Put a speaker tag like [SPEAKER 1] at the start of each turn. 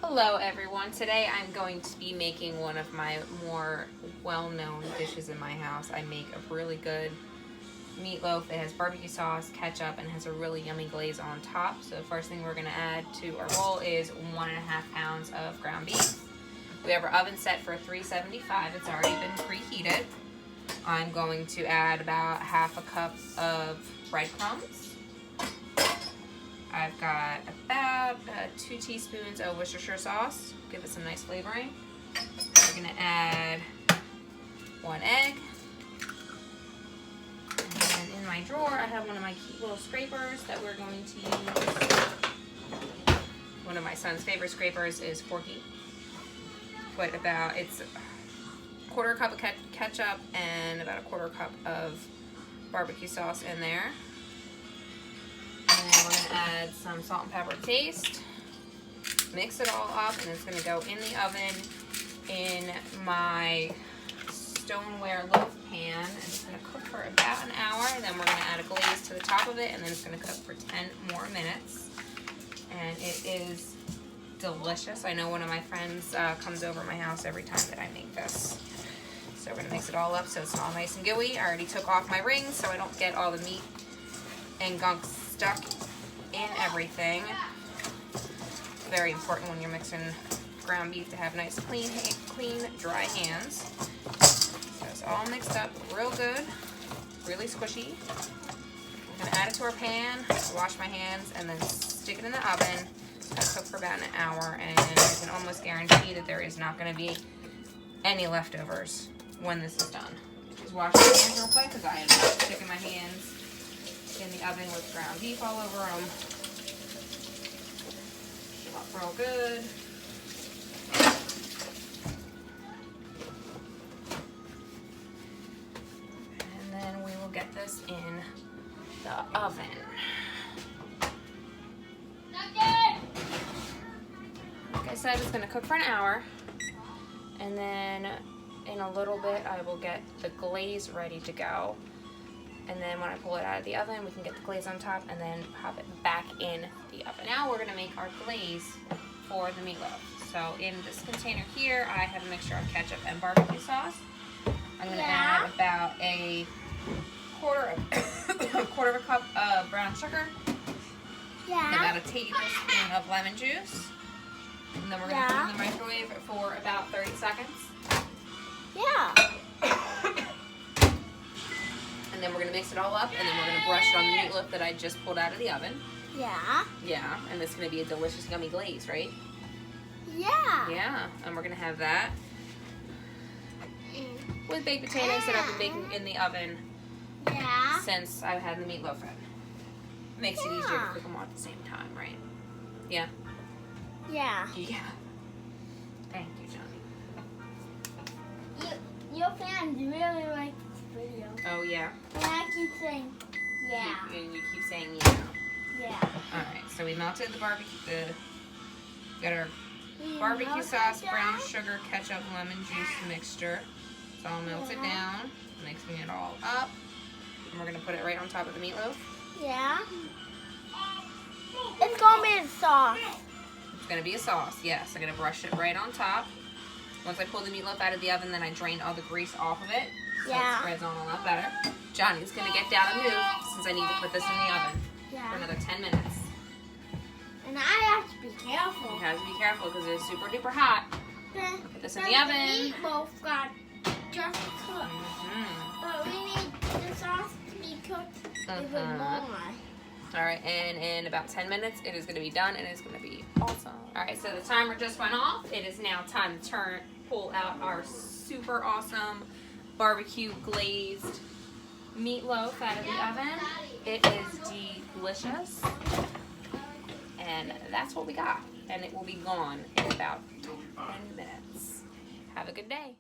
[SPEAKER 1] Hello everyone. Today I'm going to be making one of my more well-known dishes in my house. I make a really good meatloaf. It has barbecue sauce, ketchup, and has a really yummy glaze on top. So the first thing we're going to add to our bowl is 1.5 pounds of ground beef. We have our oven set for 375. It's already been preheated. I'm going to add about half a cup of breadcrumbs. I've got about 2 teaspoons of Worcestershire sauce. Give it some nice flavoring. We're going to add 1 egg. And in my drawer, I have one of my cute little scrapers that we're going to use. One of my son's favorite scrapers is Forky. But it's a 1/4 cup of ketchup and about a 1/4 cup of barbecue sauce in there. And then we're going to add some salt and pepper to taste. Mix it all up, and it's going to go in the oven in my stoneware loaf pan. And it's going to cook for about an hour, and then we're going to add a glaze to the top of it, and then it's going to cook for 10 more minutes. And it is delicious. I know one of my friends comes over my house every time that I make this. So we're going to mix it all up so it's all nice and gooey. I already took off my rings so I don't get all the meat and gunk stuck in everything. Very important when you're mixing ground beef to have nice, clean, dry hands. So it's all mixed up real good, really squishy. I'm gonna add it to our pan, wash my hands, and then stick it in the oven. It's gonna cook for about an hour, and I can almost guarantee that there is not gonna be any leftovers when this is done. Just wash my hands real quick because I am not sticking my hands in the oven with ground beef all over them. Up real good. And then we will get this in the oven. Like I said, it's going to cook for an hour. And then in a little bit, I will get the glaze ready to go. And then when I pull it out of the oven, we can get the glaze on top and then pop it back in the oven. Now we're gonna make our glaze for the meatloaf. So in this container here, I have a mixture of ketchup and barbecue sauce. I'm gonna add about a quarter of a cup of brown sugar. About a tablespoon of lemon juice. And then we're gonna put it in the microwave for about 30 seconds. And then we're going to mix it all up, and then we're going to brush it on the meatloaf that I just pulled out of the oven. Yeah, and it's going to be a delicious, yummy glaze, right? Yeah, and we're going to have that with baked potatoes that I've been baking in the oven since I've had the meatloaf in. Makes it easier to cook them all at the same time, right? Yeah? Yeah. Thank you, Johnny.
[SPEAKER 2] Your fans really like video.
[SPEAKER 1] Oh, yeah?
[SPEAKER 2] And I keep saying,
[SPEAKER 1] And you keep saying, yeah.
[SPEAKER 2] Yeah.
[SPEAKER 1] Alright, so we melted the barbecue, got our barbecue sauce, brown sugar, ketchup, lemon juice mixture. So I'll melt it down, mixing it all up. And we're going to put it right on top of the meatloaf.
[SPEAKER 2] It's going to be a sauce.
[SPEAKER 1] It's going to be a sauce, yes. I'm going to brush it right on top. Once I pull the meatloaf out of the oven, then I drain all the grease off of it. So it spreads on a lot better. Johnny's going to get down and move since I need to put this in the oven for another 10 minutes.
[SPEAKER 2] And I have to be careful.
[SPEAKER 1] You have to be careful because it's super duper hot. Put this in the oven.
[SPEAKER 2] The meatloaf got just cooked. But we need the sauce to be cooked even more.
[SPEAKER 1] Alright, and in about 10 minutes, it is going to be done, and it's going to be awesome. Alright, so the timer just went off. It is now time to pull out our super awesome barbecue glazed meatloaf out of the oven. It is delicious. And that's what we got. And it will be gone in about 10 minutes. Have a good day.